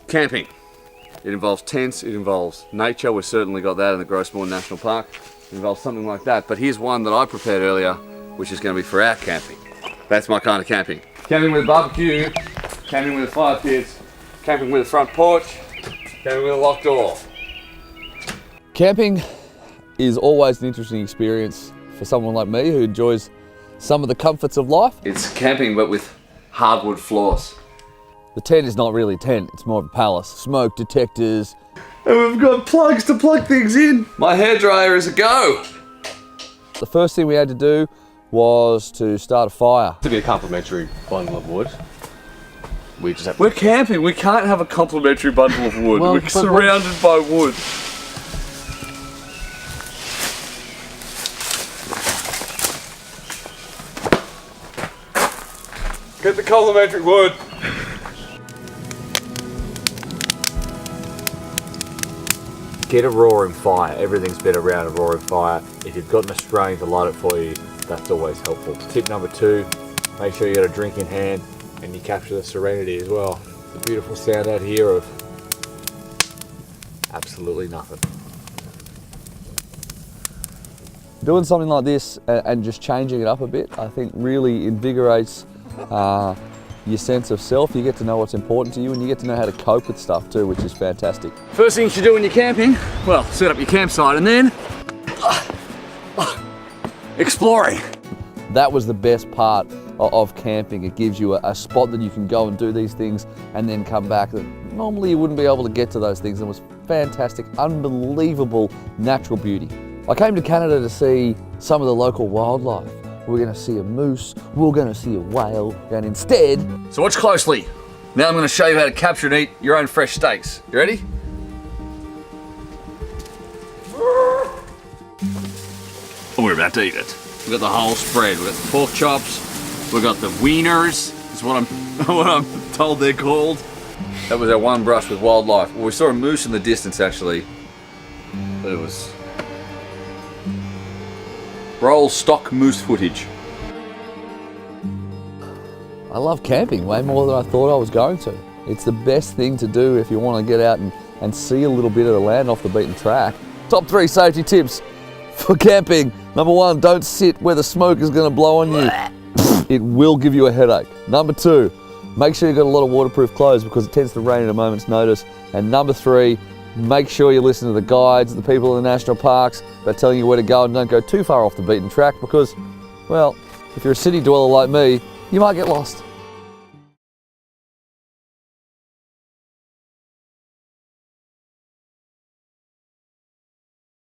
Camping. It involves tents, it involves nature. We've certainly got that in the Gros Morne National Park. It involves something like that. But here's one that I prepared earlier, which is going to be for our camping. That's my kind of camping. Camping with a barbecue, camping with a fire pit, camping with a front porch, camping with a locked door. Camping is always an interesting experience for someone like me who enjoys some of the comforts of life. It's camping but with hardwood floors. The tent is not really a tent, it's more of a palace. Smoke detectors. And we've got plugs to plug things in. My hairdryer is a go. The first thing we had to do was to start a fire. To be a complimentary bundle of wood. We just have We're camping, we can't have a complimentary bundle of wood. Well, We're surrounded by wood. Get the complimentary wood. Get a roaring fire. Everything's better around a roaring fire. If you've got an Australian to light it for you, that's always helpful. Tip number 2, make sure you got a drink in hand and you capture the serenity as well. The beautiful sound out here of absolutely nothing. Doing something like this and just changing it up a bit, I think really invigorates your sense of self. You get to know what's important to you and you get to know how to cope with stuff too, which is fantastic. First thing you should do when you're camping, well, set up your campsite and then exploring. That was the best part of camping. It gives you a spot that you can go and do these things and then come back. That normally you wouldn't be able to get to those things. It was fantastic, unbelievable natural beauty. I came to Canada to see some of the local wildlife. We're going to see a moose, we're going to see a whale, and instead... So watch closely. Now I'm going to show you how to capture and eat your own fresh steaks. You ready? Oh, we're about to eat it. We've got the whole spread. We've got the pork chops. We've got the wieners, is what I'm told they're called. That was our one brush with wildlife. Well, we saw a moose in the distance actually, but it was roll stock moose footage. I love camping way more than I thought I was going to. It's the best thing to do if you want to get out and see a little bit of the land off the beaten track. Top 3 safety tips for camping. Number 1, don't sit where the smoke is going to blow on you. It will give you a headache. Number 2, make sure you've got a lot of waterproof clothes because it tends to rain at a moment's notice. And number 3, make sure you listen to the guides, the people in the national parks. They're telling you where to go and don't go too far off the beaten track because, well, if you're a city dweller like me, you might get lost.